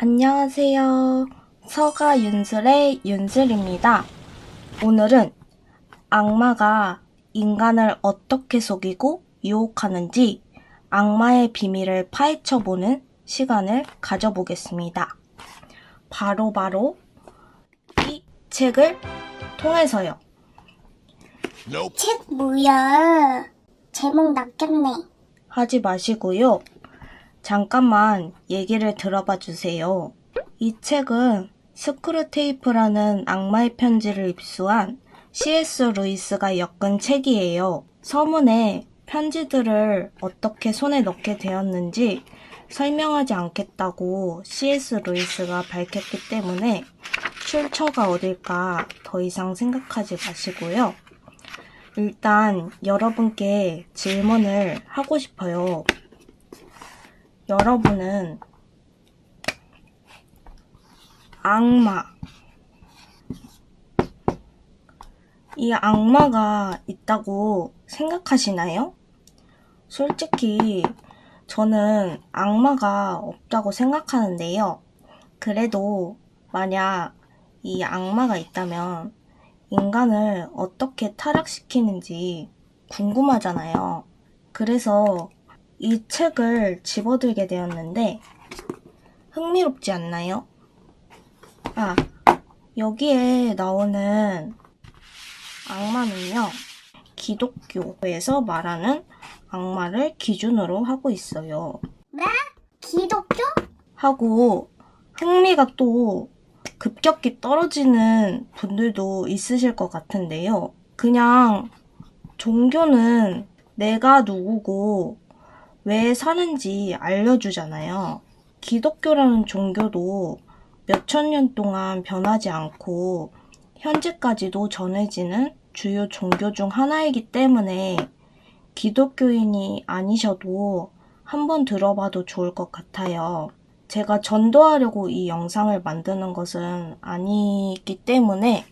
안녕하세요. 서가 윤슬의 윤슬입니다. 오늘은 악마가 인간을 어떻게 속이고 유혹하는지 악마의 비밀을 파헤쳐보는 시간을 가져보겠습니다. 바로 이 책을 통해서요. 책 뭐야? 제목 낚였네. 하지 마시고요. 잠깐만 얘기를 들어봐 주세요. 이 책은 스크루테이프라는 악마의 편지를 입수한 C.S. 루이스가 엮은 책이에요. 서문에 편지들을 어떻게 손에 넣게 되었는지 설명하지 않겠다고 C.S. 루이스가 밝혔기 때문에 출처가 어딜까 더 이상 생각하지 마시고요. 일단 여러분께 질문을 하고 싶어요. 여러분은 이 악마가 있다고 생각하시나요? 솔직히 저는 악마가 없다고 생각하는데요. 그래도 만약 이 악마가 있다면 인간을 어떻게 타락시키는지 궁금하잖아요. 그래서 이 책을 집어들게 되었는데 흥미롭지 않나요? 여기에 나오는 악마는요, 기독교에서 말하는 악마를 기준으로 하고 있어요. 뭐? 기독교? 하고 흥미가 또 급격히 떨어지는 분들도 있으실 것 같은데요. 그냥 종교는 내가 누구고 왜 사는지 알려주잖아요. 기독교라는 종교도 몇천 년 동안 변하지 않고 현재까지도 전해지는 주요 종교 중 하나이기 때문에 기독교인이 아니셔도 한번 들어봐도 좋을 것 같아요. 제가 전도하려고 이 영상을 만드는 것은 아니기 때문에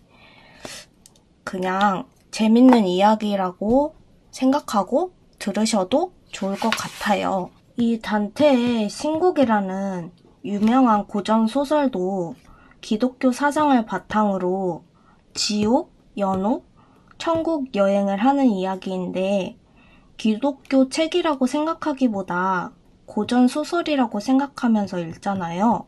그냥 재밌는 이야기라고 생각하고 들으셔도 좋을 것 같아요. 이 단테의 신곡이라는 유명한 고전 소설도 기독교 사상을 바탕으로 지옥, 연옥, 천국 여행을 하는 이야기인데 기독교 책이라고 생각하기보다 고전 소설이라고 생각하면서 읽잖아요.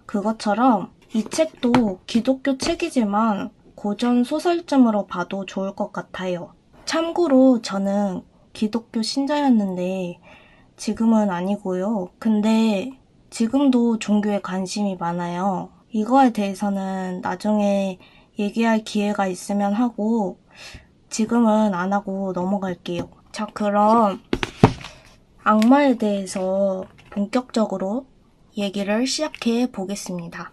그것처럼 이 책도 기독교 책이지만 고전 소설쯤으로 봐도 좋을 것 같아요. 참고로 저는 기독교 신자였는데 지금은 아니고요. 근데 지금도 종교에 관심이 많아요. 이거에 대해서는 나중에 얘기할 기회가 있으면 하고 지금은 안 하고 넘어갈게요. 자, 그럼 악마에 대해서 본격적으로 얘기를 시작해 보겠습니다.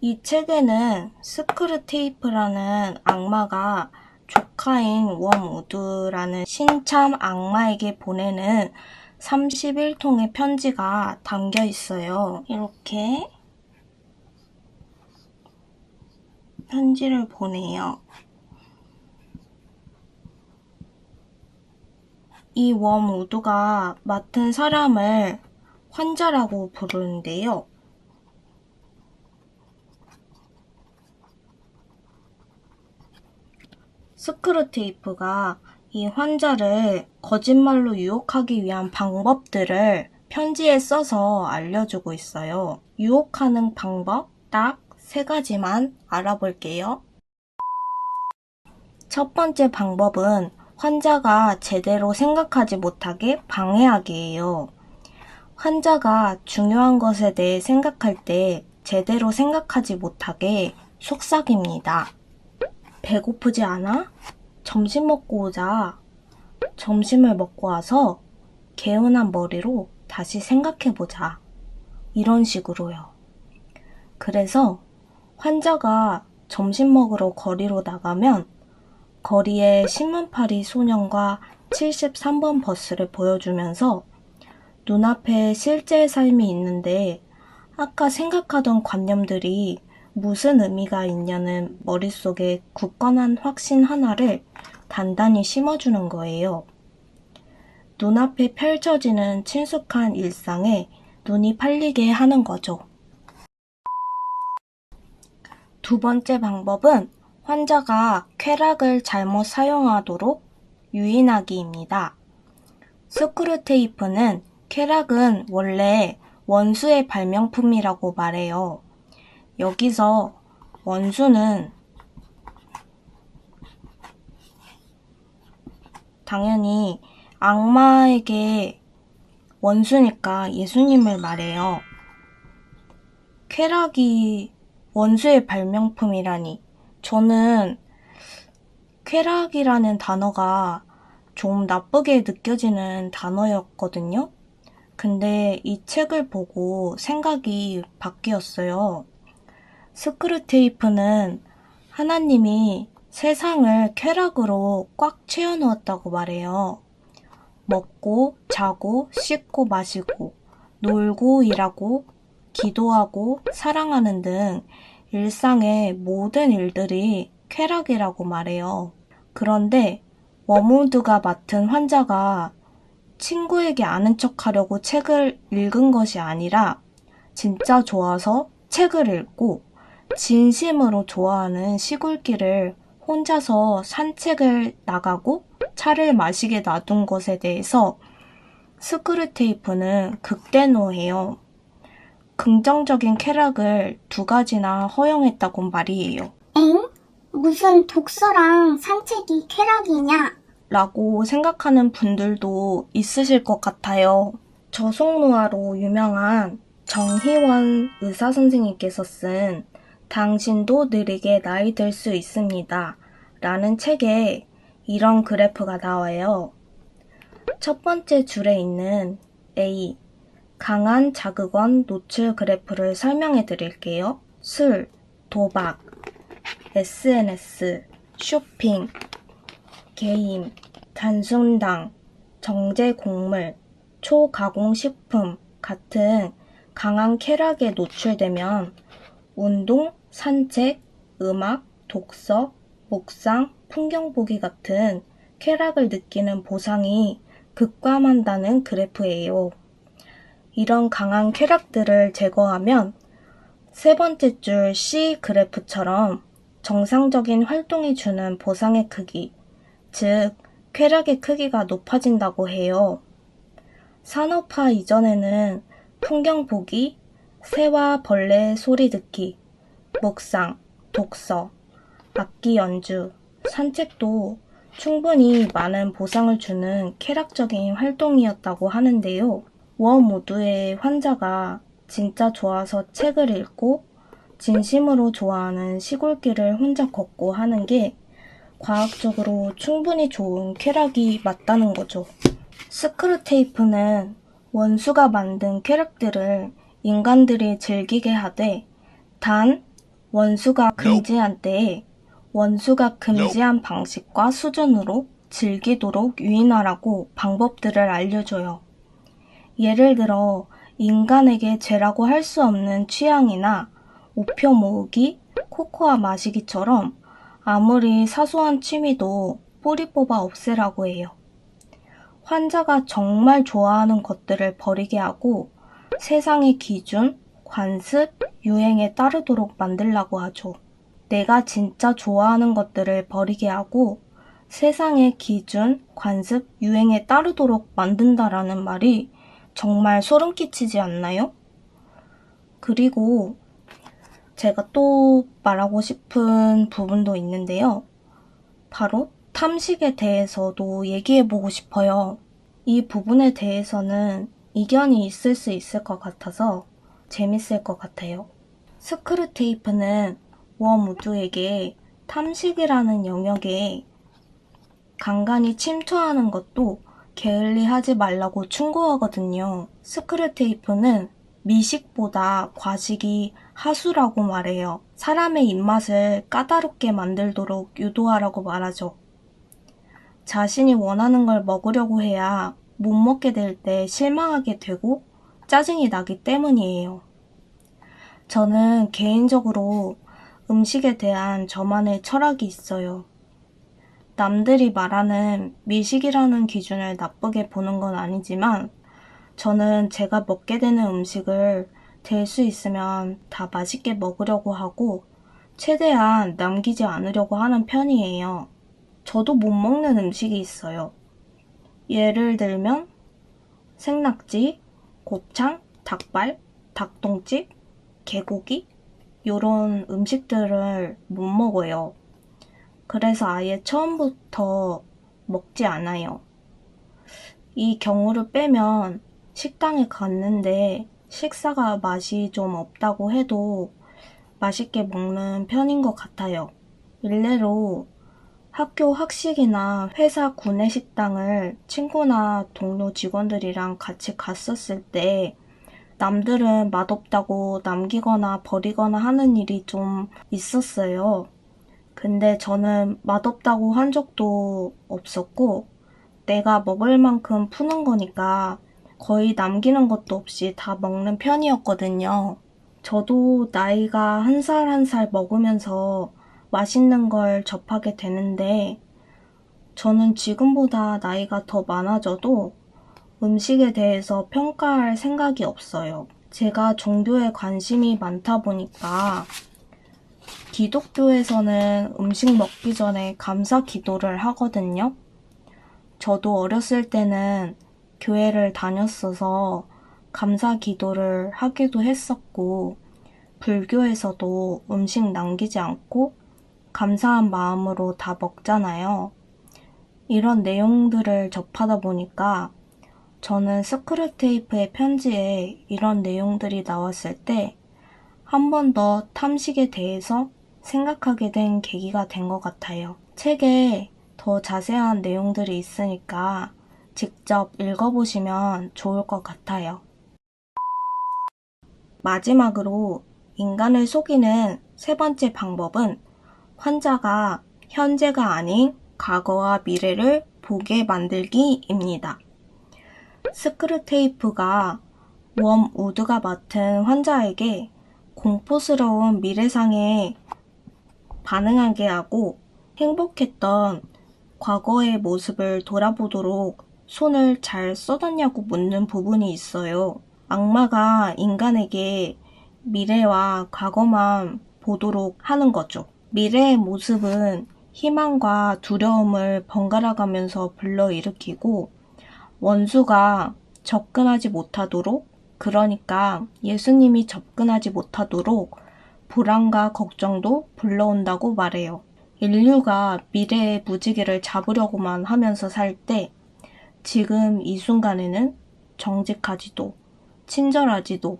이 책에는 스크루테이프라는 악마가 조카인 웜우드라는 신참 악마에게 보내는 31통의 편지가 담겨 있어요. 이렇게 편지를 보내요. 이 웜우드가 맡은 사람을 환자라고 부르는데요. 스크루테이프가 이 환자를 거짓말로 유혹하기 위한 방법들을 편지에 써서 알려주고 있어요. 유혹하는 방법 딱 3가지만 알아볼게요. 첫 번째 방법은 환자가 제대로 생각하지 못하게 방해하기예요. 환자가 중요한 것에 대해 생각할 때 제대로 생각하지 못하게 속삭입니다. 배고프지 않아? 점심 먹고 오자. 점심을 먹고 와서 개운한 머리로 다시 생각해보자. 이런 식으로요. 그래서 환자가 점심 먹으러 거리로 나가면 거리에 신문파리 소년과 73번 버스를 보여주면서 눈앞에 실제의 삶이 있는데 아까 생각하던 관념들이 무슨 의미가 있냐는 머릿속에 굳건한 확신 하나를 단단히 심어주는 거예요. 눈앞에 펼쳐지는 친숙한 일상에 눈이 팔리게 하는 거죠. 두 번째 방법은 환자가 쾌락을 잘못 사용하도록 유인하기입니다. 스크류테이프는 쾌락은 원래 원수의 발명품이라고 말해요. 여기서 원수는 당연히 악마에게 원수니까 예수님을 말해요. 쾌락이 원수의 발명품이라니. 저는 쾌락이라는 단어가 좀 나쁘게 느껴지는 단어였거든요. 근데 이 책을 보고 생각이 바뀌었어요. 스크류테이프는 하나님이 세상을 쾌락으로 꽉 채워놓았다고 말해요. 먹고, 자고, 씻고, 마시고, 놀고, 일하고, 기도하고, 사랑하는 등 일상의 모든 일들이 쾌락이라고 말해요. 그런데 워무드가 맡은 환자가 친구에게 아는 척 하려고 책을 읽은 것이 아니라 진짜 좋아서 책을 읽고 진심으로 좋아하는 시골길을 혼자서 산책을 나가고 차를 마시게 놔둔 것에 대해서 스크류테이프는 극대노해요. 긍정적인 쾌락을 두 가지나 허용했다고 말이에요. 엥? 무슨 독서랑 산책이 쾌락이냐? 라고 생각하는 분들도 있으실 것 같아요. 저속노화로 유명한 정희원 의사선생님께서 쓴 당신도 느리게 나이 들 수 있습니다. 라는 책에 이런 그래프가 나와요. 첫 번째 줄에 있는 A, 강한 자극원 노출 그래프를 설명해 드릴게요. 술, 도박, SNS, 쇼핑, 게임, 단순당, 정제곡물, 초가공식품 같은 강한 쾌락에 노출되면 운동, 산책, 음악, 독서, 묵상, 풍경 보기 같은 쾌락을 느끼는 보상이 급감한다는 그래프예요. 이런 강한 쾌락들을 제거하면 세 번째 줄 C 그래프처럼 정상적인 활동이 주는 보상의 크기, 즉 쾌락의 크기가 높아진다고 해요. 산업화 이전에는 풍경 보기, 새와 벌레 소리 듣기, 묵상, 독서, 악기 연주, 산책도 충분히 많은 보상을 주는 쾌락적인 활동이었다고 하는데요. 워무드의 환자가 진짜 좋아서 책을 읽고 진심으로 좋아하는 시골길을 혼자 걷고 하는 게 과학적으로 충분히 좋은 쾌락이 맞다는 거죠. 스크류테이프는 원수가 만든 쾌락들을 인간들이 즐기게 하되 단 원수가 금지한 때에 원수가 금지한 방식과 수준으로 즐기도록 유인하라고 방법들을 알려줘요. 예를 들어 인간에게 죄라고 할 수 없는 취향이나 우표 모으기, 코코아 마시기처럼 아무리 사소한 취미도 뿌리 뽑아 없애라고 해요. 환자가 정말 좋아하는 것들을 버리게 하고 세상의 기준, 관습, 유행에 따르도록 만들라고 하죠. 내가 진짜 좋아하는 것들을 버리게 하고 세상의 기준, 관습, 유행에 따르도록 만든다라는 말이 정말 소름 끼치지 않나요? 그리고 제가 또 말하고 싶은 부분도 있는데요. 바로 탐식에 대해서도 얘기해보고 싶어요. 이 부분에 대해서는 이견이 있을 수 있을 것 같아서 재밌을 것 같아요. 스크류테이프는 워무드에게 탐식이라는 영역에 간간히 침투하는 것도 게을리하지 말라고 충고하거든요. 스크류테이프는 미식보다 과식이 하수라고 말해요. 사람의 입맛을 까다롭게 만들도록 유도하라고 말하죠. 자신이 원하는 걸 먹으려고 해야 못 먹게 될 때 실망하게 되고 짜증이 나기 때문이에요. 저는 개인적으로 음식에 대한 저만의 철학이 있어요. 남들이 말하는 미식이라는 기준을 나쁘게 보는 건 아니지만 저는 제가 먹게 되는 음식을 될 수 있으면 다 맛있게 먹으려고 하고 최대한 남기지 않으려고 하는 편이에요. 저도 못 먹는 음식이 있어요. 예를 들면 생낙지, 곱창, 닭발, 닭똥집, 개고기 요런 음식들을 못 먹어요. 그래서 아예 처음부터 먹지 않아요. 이 경우를 빼면 식당에 갔는데 식사가 맛이 좀 없다고 해도 맛있게 먹는 편인 것 같아요. 일례로 학교 학식이나 회사 구내식당을 친구나 동료 직원들이랑 같이 갔었을 때 남들은 맛없다고 남기거나 버리거나 하는 일이 좀 있었어요. 근데 저는 맛없다고 한 적도 없었고 내가 먹을 만큼 푸는 거니까 거의 남기는 것도 없이 다 먹는 편이었거든요. 저도 나이가 한 살 한 살 먹으면서 맛있는 걸 접하게 되는데 저는 지금보다 나이가 더 많아져도 음식에 대해서 평가할 생각이 없어요. 제가 종교에 관심이 많다 보니까 기독교에서는 음식 먹기 전에 감사 기도를 하거든요. 저도 어렸을 때는 교회를 다녔어서 감사 기도를 하기도 했었고, 불교에서도 음식 남기지 않고 감사한 마음으로 다 먹잖아요. 이런 내용들을 접하다 보니까 저는 스크류테이프의 편지에 이런 내용들이 나왔을 때 한 번 더 탐식에 대해서 생각하게 된 계기가 된 것 같아요. 책에 더 자세한 내용들이 있으니까 직접 읽어보시면 좋을 것 같아요. 마지막으로 인간을 속이는 세 번째 방법은 환자가 현재가 아닌 과거와 미래를 보게 만들기입니다. 스크류테이프가 웜 우드가 맡은 환자에게 공포스러운 미래상에 반응하게 하고 행복했던 과거의 모습을 돌아보도록 손을 잘 써뒀냐고 묻는 부분이 있어요. 악마가 인간에게 미래와 과거만 보도록 하는 거죠. 미래의 모습은 희망과 두려움을 번갈아 가면서 불러일으키고 원수가 접근하지 못하도록, 그러니까 예수님이 접근하지 못하도록 불안과 걱정도 불러온다고 말해요. 인류가 미래의 무지개를 잡으려고만 하면서 살 때 지금 이 순간에는 정직하지도 친절하지도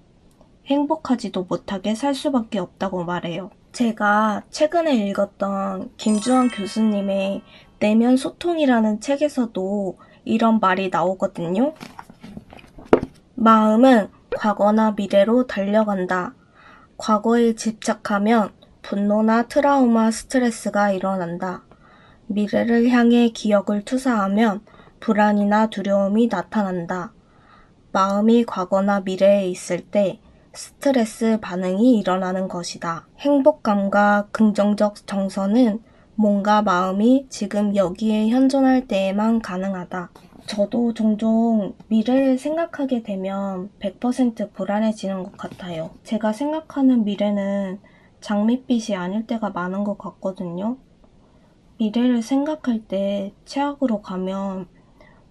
행복하지도 못하게 살 수밖에 없다고 말해요. 제가 최근에 읽었던 김주환 교수님의 내면 소통이라는 책에서도 이런 말이 나오거든요. 마음은 과거나 미래로 달려간다. 과거에 집착하면 분노나 트라우마, 스트레스가 일어난다. 미래를 향해 기억을 투사하면 불안이나 두려움이 나타난다. 마음이 과거나 미래에 있을 때 스트레스 반응이 일어나는 것이다. 행복감과 긍정적 정서는 몸과 마음이 지금 여기에 현존할 때에만 가능하다. 저도 종종 미래를 생각하게 되면 100% 불안해지는 것 같아요. 제가 생각하는 미래는 장밋빛이 아닐 때가 많은 것 같거든요. 미래를 생각할 때 최악으로 가면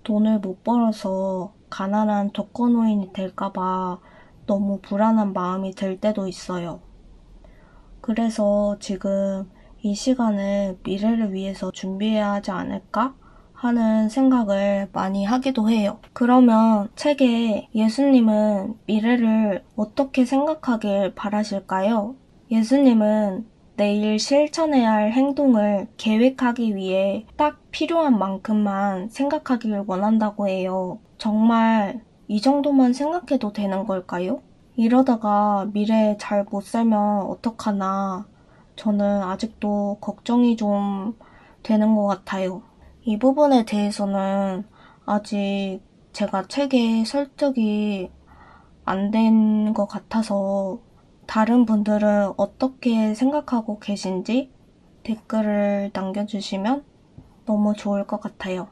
돈을 못 벌어서 가난한 독거노인이 될까봐 너무 불안한 마음이 들 때도 있어요. 그래서 지금 이 시간을 미래를 위해서 준비해야 하지 않을까 하는 생각을 많이 하기도 해요. 그러면 책에 예수님은 미래를 어떻게 생각하길 바라실까요? 예수님은 내일 실천해야 할 행동을 계획하기 위해 딱 필요한 만큼만 생각하길 원한다고 해요. 정말 이 정도만 생각해도 되는 걸까요? 이러다가 미래에 잘 못 살면 어떡하나 저는 아직도 걱정이 좀 되는 것 같아요. 이 부분에 대해서는 아직 제가 책에 설득이 안 된 것 같아서 다른 분들은 어떻게 생각하고 계신지 댓글을 남겨주시면 너무 좋을 것 같아요.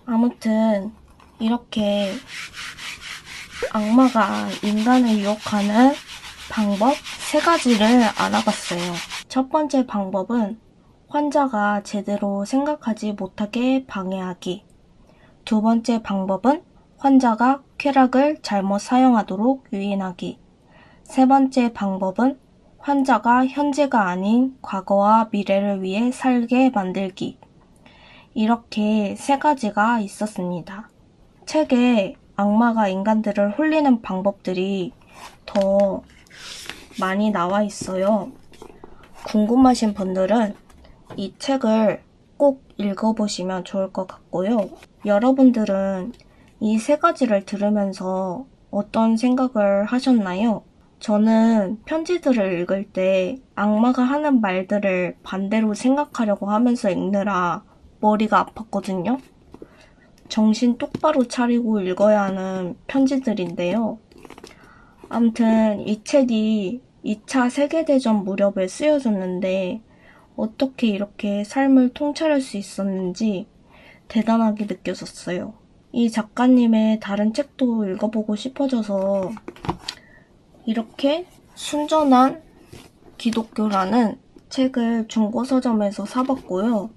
아무튼 이렇게 악마가 인간을 유혹하는 방법 3가지를 알아봤어요. 첫 번째 방법은 환자가 제대로 생각하지 못하게 방해하기. 두 번째 방법은 환자가 쾌락을 잘못 사용하도록 유인하기. 세 번째 방법은 환자가 현재가 아닌 과거와 미래를 위해 살게 만들기. 이렇게 3가지가 있었습니다. 책에 악마가 인간들을 홀리는 방법들이 더 많이 나와 있어요. 궁금하신 분들은 이 책을 꼭 읽어보시면 좋을 것 같고요. 여러분들은 이 3가지를 들으면서 어떤 생각을 하셨나요? 저는 편지들을 읽을 때 악마가 하는 말들을 반대로 생각하려고 하면서 읽느라 머리가 아팠거든요. 정신 똑바로 차리고 읽어야 하는 편지들인데요. 아무튼 이 책이 2차 세계대전 무렵에 쓰여졌는데 어떻게 이렇게 삶을 통찰할 수 있었는지 대단하게 느껴졌어요. 이 작가님의 다른 책도 읽어보고 싶어져서 이렇게 순전한 기독교라는 책을 중고서점에서 사봤고요.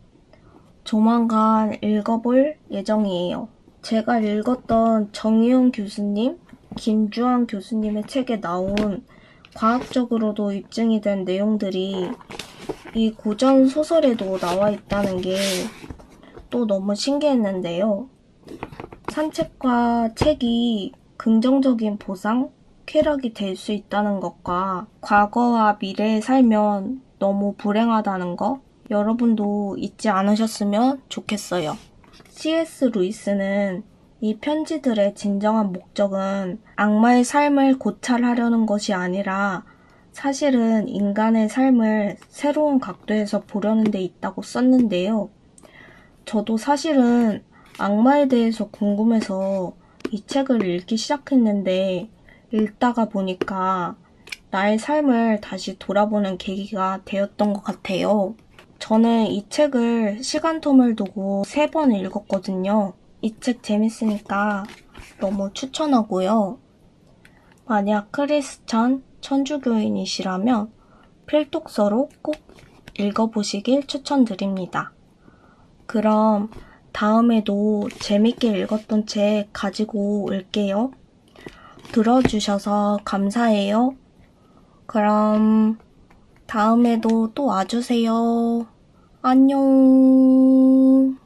조만간 읽어볼 예정이에요. 제가 읽었던 정의용 교수님, 김주환 교수님의 책에 나온 과학적으로도 입증이 된 내용들이 이 고전 소설에도 나와 있다는 게 또 너무 신기했는데요. 산책과 책이 긍정적인 보상, 쾌락이 될 수 있다는 것과 과거와 미래에 살면 너무 불행하다는 것, 여러분도 잊지 않으셨으면 좋겠어요. C.S. 루이스는 이 편지들의 진정한 목적은 악마의 삶을 고찰하려는 것이 아니라 사실은 인간의 삶을 새로운 각도에서 보려는 데 있다고 썼는데요. 저도 사실은 악마에 대해서 궁금해서 이 책을 읽기 시작했는데 읽다가 보니까 나의 삶을 다시 돌아보는 계기가 되었던 것 같아요. 저는 이 책을 시간텀을 두고 3번 읽었거든요. 이 책 재밌으니까 너무 추천하고요. 만약 크리스찬 천주교인이시라면 필독서로 꼭 읽어보시길 추천드립니다. 그럼 다음에도 재밌게 읽었던 책 가지고 올게요. 들어주셔서 감사해요. 그럼 다음에도 또 와주세요. 안녕.